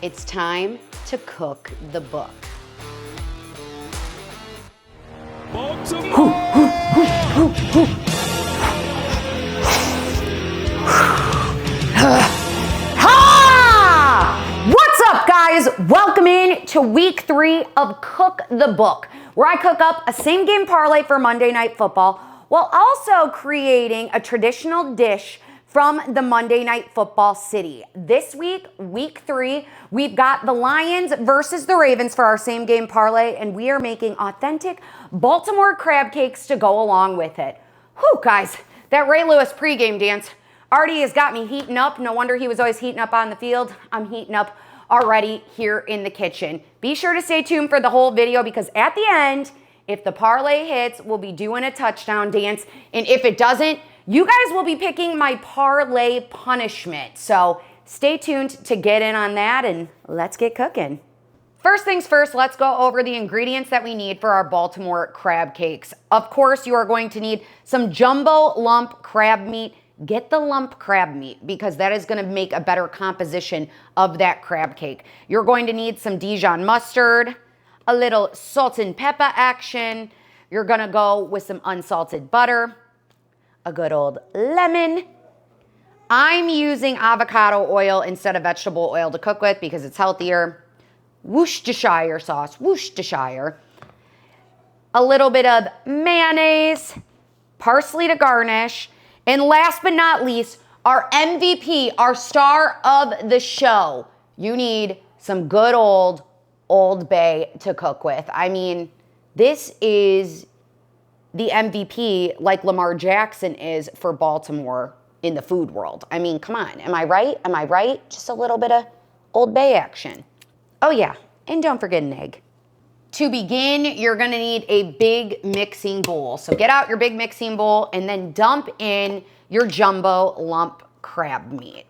It's time to cook the book. What's up, guys? Welcome in to week 3 of Cook the Book, where I cook up a same game parlay for Monday Night Football while also creating a traditional dish from the Monday Night Football city. This week, week 3, we've got the Lions versus the Ravens for our same game parlay, and we are making authentic Baltimore crab cakes to go along with it. Whew, guys, that Ray Lewis pregame dance already has got me heating up. No wonder he was always heating up on the field. I'm heating up already here in the kitchen. Be sure to stay tuned for the whole video because at the end, if the parlay hits, we'll be doing a touchdown dance, and if it doesn't, you guys will be picking my parlay punishment. So stay tuned to get in on that, and let's get cooking. First things first, let's go over the ingredients that we need for our Baltimore crab cakes. Of course, you are going to need some jumbo lump crab meat. Get the lump crab meat because that is going to make a better composition of that crab cake. You're going to need some Dijon mustard, a little salt and pepper action. You're going to go with some unsalted butter, a good old lemon. I'm using avocado oil instead of vegetable oil to cook with because it's healthier. Worcestershire sauce, Worcestershire. A little bit of mayonnaise, parsley to garnish, and last but not least, our MVP, our star of the show. You need some good Old Bay to cook with. I mean, this is the MVP like Lamar Jackson is for Baltimore in the food world. I mean, come on, am I right? Am I right? Just a little bit of Old Bay action. Oh yeah, and don't forget an egg. To begin, you're gonna need a big mixing bowl. So get out your big mixing bowl and then dump in your jumbo lump crab meat.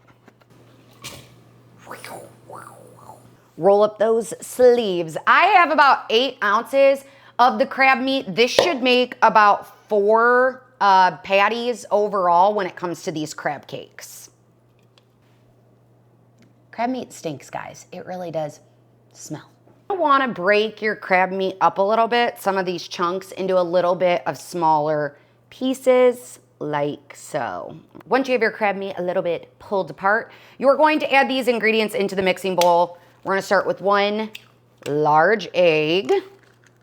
Roll up those sleeves. I have about 8 ounces of the crab meat. This should make about 4 patties overall when it comes to these crab cakes. Crab meat stinks, guys. It really does smell. You want to break your crab meat up a little bit, some of these chunks, into a little bit of smaller pieces, like so. Once you have your crab meat a little bit pulled apart, you're going to add these ingredients into the mixing bowl. We're going to start with 1 large egg.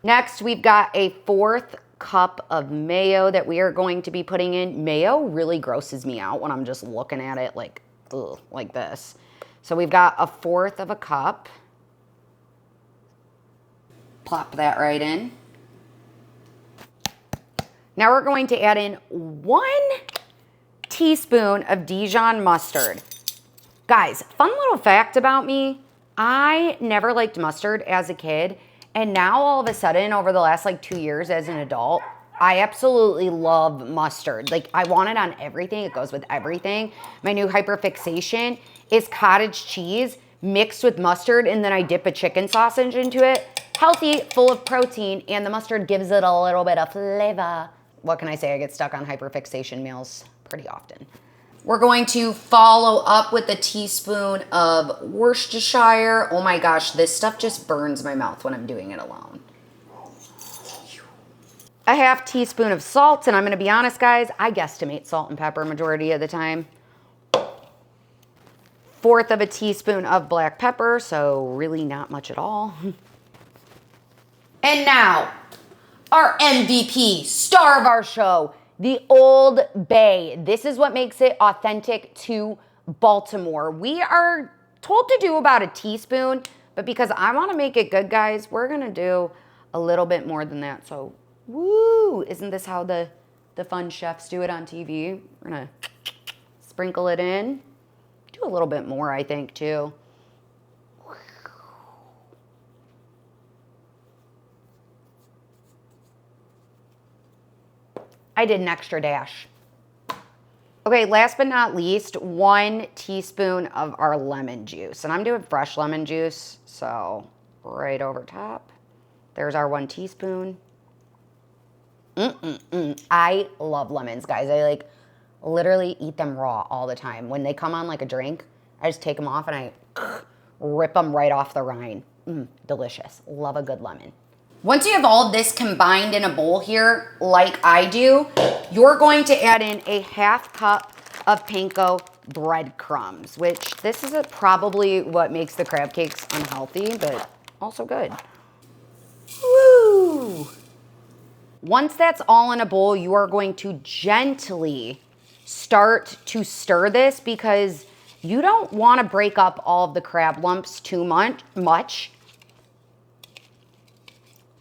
Next, we've got a 1/4 cup of mayo that we are going to be putting in. Mayo really grosses me out when I'm just looking at it like, ugh, like this. So we've got a 1/4 cup. Plop that right in. Now we're going to add in 1 teaspoon of Dijon mustard. Guys, fun little fact about me, I never liked mustard as a kid, and now all of a sudden over the last like 2 years as an adult, I absolutely love mustard. Like, I want it on everything. It goes with everything. My new hyperfixation is cottage cheese mixed with mustard, and then I dip a chicken sausage into it. Healthy, full of protein, and the mustard gives it a little bit of flavor. What can I say? I get stuck on hyperfixation meals pretty often. We're going to follow up with a teaspoon of Worcestershire. Oh my gosh, this stuff just burns my mouth when I'm doing it alone. A 1/2 teaspoon of salt, and I'm gonna be honest, guys, I guesstimate salt and pepper majority of the time. 1/4 teaspoon of black pepper, so really not much at all. And now, our MVP, star of our show, the Old Bay. This is what makes it authentic to Baltimore. We are told to do about a teaspoon, but because I want to make it good, guys, we're going to do a little bit more than that. So, woo, isn't this how the fun chefs do it on TV? We're going to sprinkle it in. Do a little bit more, I think, too. I did an extra dash. Okay, last but not least, 1 teaspoon of our lemon juice. And I'm doing fresh lemon juice, so right over top. There's our 1 teaspoon. I love lemons, guys. I like literally eat them raw all the time. When they come on like a drink, I just take them off and I rip them right off the rind. Delicious. Love a good lemon. Once you have all of this combined in a bowl here, like I do, you're going to add in a 1/2 cup of panko breadcrumbs, which this is probably what makes the crab cakes unhealthy, but also good. Woo! Once that's all in a bowl, you are going to gently start to stir this because you don't want to break up all of the crab lumps too much.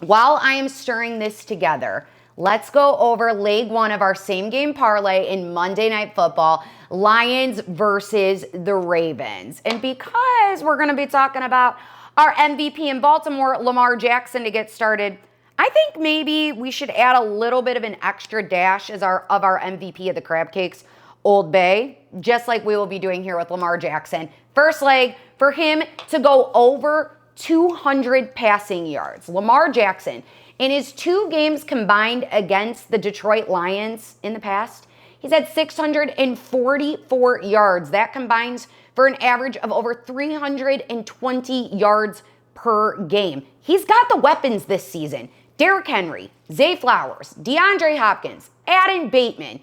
While I am stirring this together, let's go over leg 1 of our same game parlay in Monday Night Football, Lions versus the Ravens. And because we're going to be talking about our MVP in Baltimore, Lamar Jackson, to get started, I think maybe we should add a little bit of an extra dash as our MVP of the crab cakes, Old Bay, just like we will be doing here with Lamar Jackson. First leg, for him to go over 200 passing yards. Lamar Jackson, in his 2 games combined against the Detroit Lions in the past, he's had 644 yards. That combines for an average of over 320 yards per game. He's got the weapons this season. Derrick Henry, Zay Flowers, DeAndre Hopkins, Adam Bateman.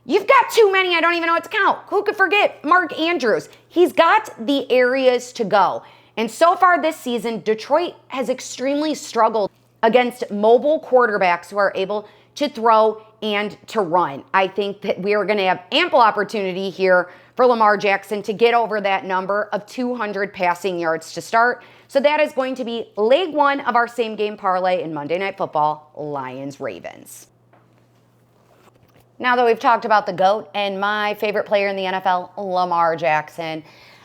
You've got too many, I don't even know what to count. Who could forget Mark Andrews? He's got the areas to go. And so far this season, Detroit has extremely struggled against mobile quarterbacks who are able to throw and to run. I think that we are going to have ample opportunity here for Lamar Jackson to get over that number of 200 passing yards to start. So that is going to be leg 1 of our same game parlay in Monday Night Football, Lions-Ravens. Now that we've talked about the GOAT and my favorite player in the NFL, Lamar Jackson,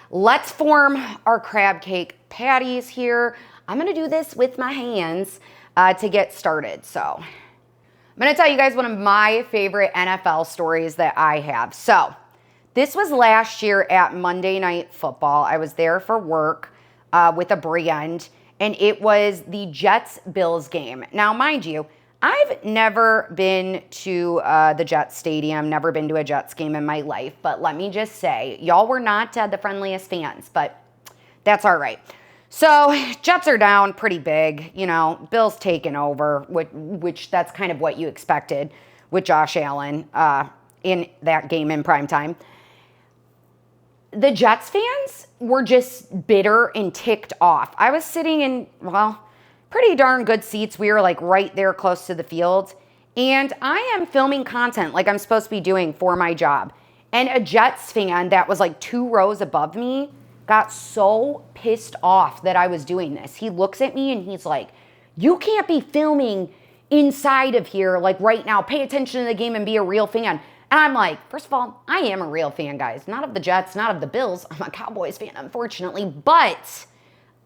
let's form our crab cake patties here. I'm going to do this with my hands to get started. So I'm going to tell you guys one of my favorite NFL stories that I have. So this was last year at Monday Night Football. I was there for work with a brand, and it was the Jets-Bills game. Now, mind you, I've never been to the Jets Stadium, never been to a Jets game in my life, but let me just say, y'all were not the friendliest fans, but that's all right. So Jets are down pretty big, you know, Bills taking over, which that's kind of what you expected with Josh Allen in that game in primetime. The Jets fans were just bitter and ticked off. I was sitting in, well, pretty darn good seats. We were like right there close to the field. And I am filming content like I'm supposed to be doing for my job. And a Jets fan that was like 2 rows above me got so pissed off that I was doing this. He looks at me and he's like, "You can't be filming inside of here like right now. Pay attention to the game and be a real fan." And I'm like, first of all, I am a real fan, guys. Not of the Jets, not of the Bills. I'm a Cowboys fan, unfortunately. But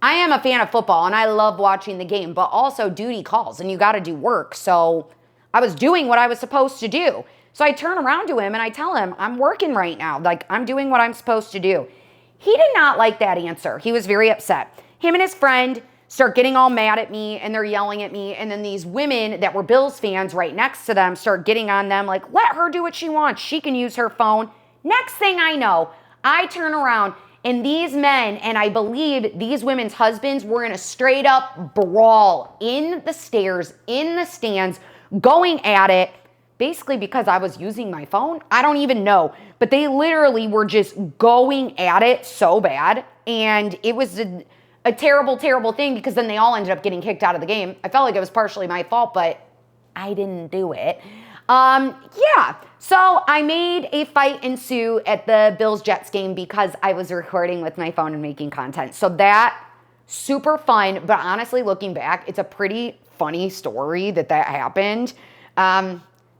I am a fan of football, and I love watching the game. But also, duty calls, and you got to do work. So I was doing what I was supposed to do. So I turn around to him, and I tell him, I'm working right now. Like, I'm doing what I'm supposed to do. He did not like that answer. He was very upset. Him and his friend start getting all mad at me, and they're yelling at me. And then these women that were Bills fans right next to them start getting on them like, let her do what she wants. She can use her phone. Next thing I know, I turn around, and these men, and I believe these women's husbands, were in a straight up brawl in the stairs, in the stands, going at it, basically because I was using my phone. I don't even know. But they literally were just going at it so bad. And it was a terrible, terrible thing because then they all ended up getting kicked out of the game. I felt like it was partially my fault, but I didn't do it. Yeah, so I made a fight ensue at the Bills-Jets game because I was recording with my phone and making content. So that, super fun, but honestly, looking back, it's a pretty funny story that happened.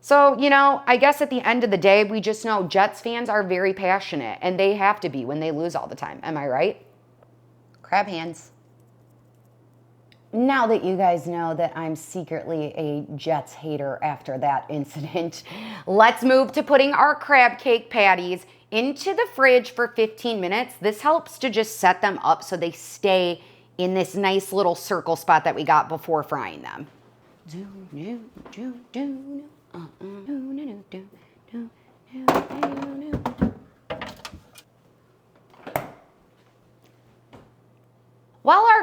So, you know, I guess at the end of the day, we just know Jets fans are very passionate, and they have to be when they lose all the time. Am I right? Crab hands. Now that you guys know that I'm secretly a Jets hater after that incident, let's move to putting our crab cake patties into the fridge for 15 minutes. This helps to just set them up so they stay in this nice little circle spot that we got before frying them.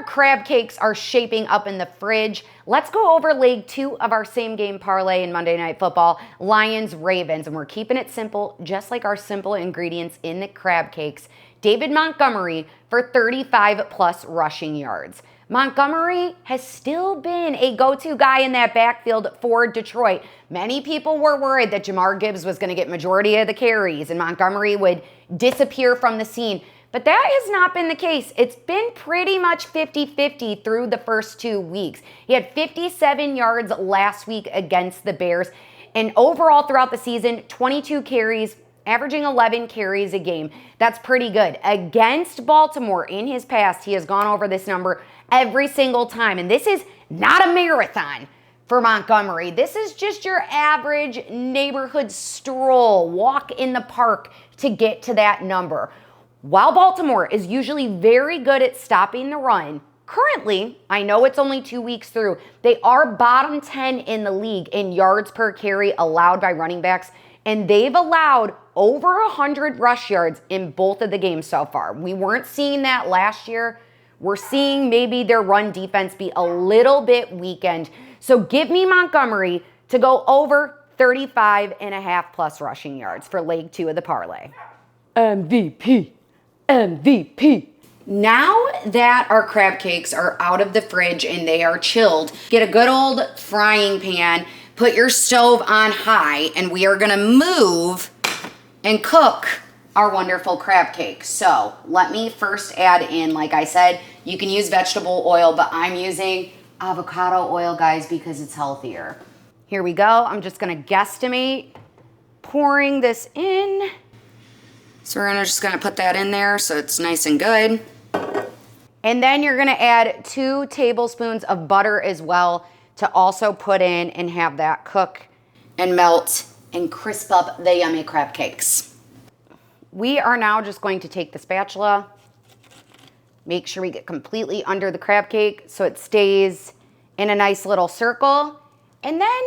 crab cakes are shaping up in the fridge, let's go over leg 2 of our same game parlay in Monday Night Football, Lions-Ravens. And we're keeping it simple, just like our simple ingredients in the crab cakes. David Montgomery for 35 plus rushing yards. Montgomery has still been a go-to guy in that backfield for Detroit. Many people were worried that Jahmyr Gibbs was going to get majority of the carries and Montgomery would disappear from the scene. But that has not been the case. It's been pretty much 50-50 through the first 2 weeks. He had 57 yards last week against the Bears. And overall throughout the season, 22 carries, averaging 11 carries a game. That's pretty good. Against Baltimore in his past, he has gone over this number every single time. And this is not a marathon for Montgomery. This is just your average neighborhood stroll, walk in the park to get to that number. While Baltimore is usually very good at stopping the run, currently, I know it's only 2 weeks through, they are bottom 10 in the league in yards per carry allowed by running backs, and they've allowed over 100 rush yards in both of the games so far. We weren't seeing that last year. We're seeing maybe their run defense be a little bit weakened. So give me Montgomery to go over 35.5 plus rushing yards for leg 2 of the parlay. MVP. MVP. Now that our crab cakes are out of the fridge and they are chilled, get a good old frying pan, put your stove on high, and we are gonna move and cook our wonderful crab cakes. So let me first add in, like I said, you can use vegetable oil, but I'm using avocado oil, guys, because it's healthier. Here we go. I'm just gonna guesstimate pouring this in. So we're just gonna put that in there so it's nice and good. And then you're gonna add 2 tablespoons of butter as well to also put in and have that cook and melt and crisp up the yummy crab cakes. We are now just going to take the spatula, make sure we get completely under the crab cake so it stays in a nice little circle. And then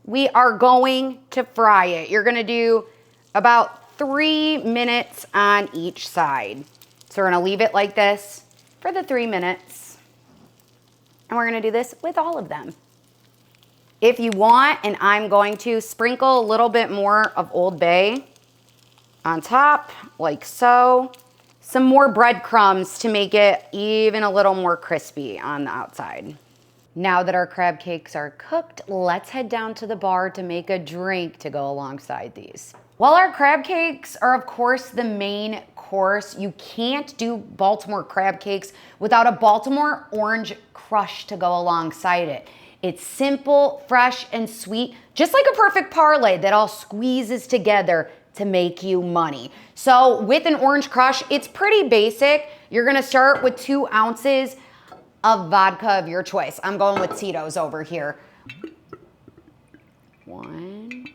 we are going to fry it. You're gonna do about 3 minutes on each side. So we're gonna leave it like this for the 3 minutes. And we're gonna do this with all of them. If you want, and I'm going to sprinkle a little bit more of Old Bay on top, like so. Some more breadcrumbs to make it even a little more crispy on the outside. Now that our crab cakes are cooked, let's head down to the bar to make a drink to go alongside these. While our crab cakes are, of course, the main course, you can't do Baltimore crab cakes without a Baltimore orange crush to go alongside it. It's simple, fresh, and sweet, just like a perfect parlay that all squeezes together to make you money. So with an orange crush, it's pretty basic. You're gonna start with 2 ounces of vodka of your choice. I'm going with Tito's over here. 1.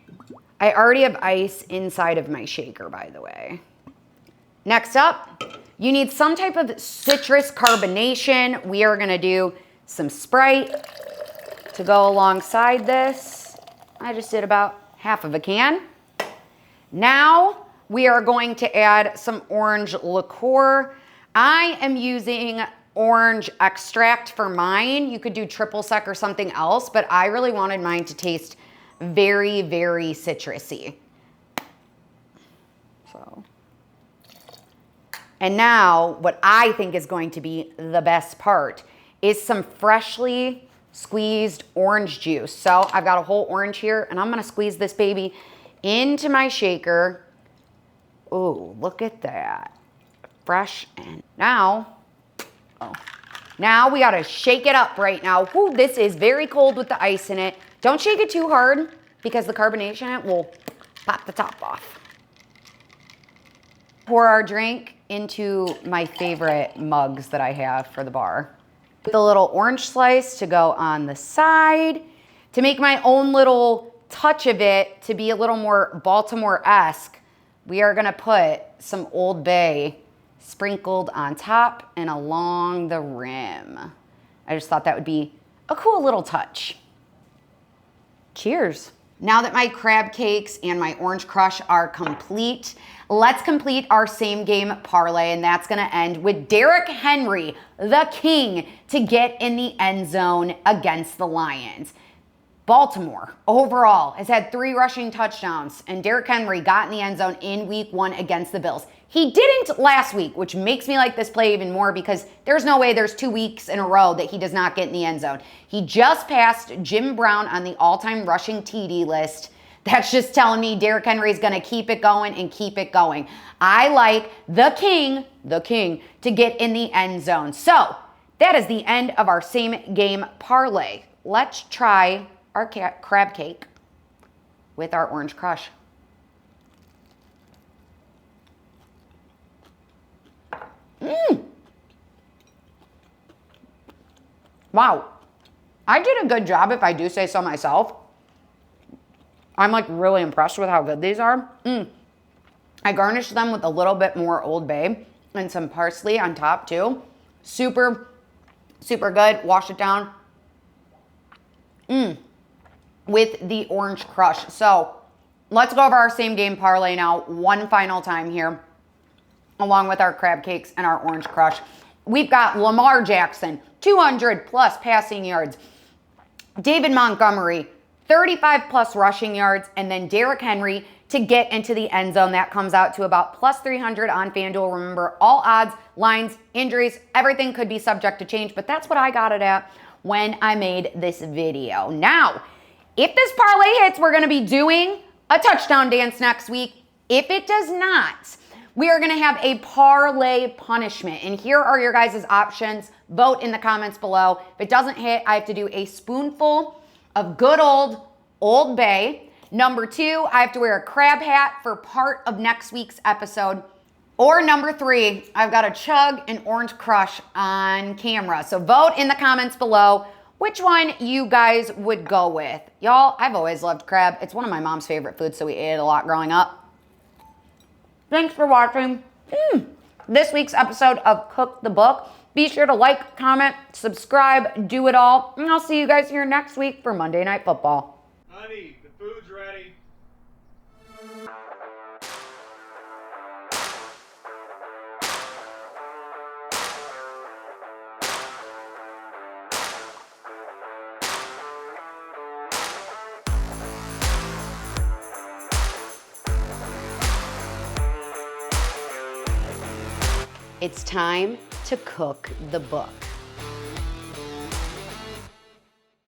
I already have ice inside of my shaker, by the way. Next up, you need some type of citrus carbonation. We are gonna do some Sprite to go alongside this. I just did about half of a can. Now we are going to add some orange liqueur. I am using orange extract for mine. You could do triple sec or something else, but I really wanted mine to taste very, very citrusy. So, and now what I think is going to be the best part is some freshly squeezed orange juice. So I've got a whole orange here and I'm gonna squeeze this baby into my shaker. Oh, look at that. Fresh. And now we gotta shake it up right now. Whew, this is very cold with the ice in it. Don't shake it too hard because the carbonation in it will pop the top off. Pour our drink into my favorite mugs that I have for the bar. With a little orange slice to go on the side. To make my own little touch of it to be a little more Baltimore-esque, we are gonna put some Old Bay sprinkled on top and along the rim. I just thought that would be a cool little touch. Cheers. Now that my crab cakes and my orange crush are complete, let's complete our same game parlay, and that's gonna end with Derrick Henry, the king, to get in the end zone against the Lions. Baltimore, overall, has had 3 rushing touchdowns, and Derrick Henry got in the end zone in week 1 against the Bills. He didn't last week, which makes me like this play even more because there's no way there's 2 weeks in a row that he does not get in the end zone. He just passed Jim Brown on the all-time rushing TD list. That's just telling me Derrick Henry is going to keep it going and keep it going. I like the king, to get in the end zone. So that is the end of our same game parlay. Let's try our crab cake with our orange crush. Wow. I did a good job, if I do say so myself. I'm like really impressed with how good these are. I garnished them with a little bit more Old Bay and some parsley on top too. Super, super good. Wash it down. With the orange crush. So let's go over our same game parlay now one final time here, along with our crab cakes and our orange crush. We've got Lamar Jackson, 200 plus passing yards. David Montgomery, 35 plus rushing yards. And then Derrick Henry to get into the end zone. That comes out to about plus 300 on FanDuel. Remember, all odds, lines, injuries, everything could be subject to change, but that's what I got it at when I made this video. Now, if this parlay hits, we're going to be doing a touchdown dance next week. If it does not, we are going to have a parlay punishment. And here are your guys' options. Vote in the comments below. If it doesn't hit, I have to do a spoonful of good Old Bay. Number 2, I have to wear a crab hat for part of next week's episode. Or number 3, I've got to chug an orange crush on camera. So vote in the comments below which one you guys would go with. Y'all, I've always loved crab. It's one of my mom's favorite foods, so we ate it a lot growing up. Thanks for watching this week's episode of Cook the Book. Be sure to like, comment, subscribe, do it all. And I'll see you guys here next week for Monday Night Football. Honey, the food's ready. It's time to cook the book.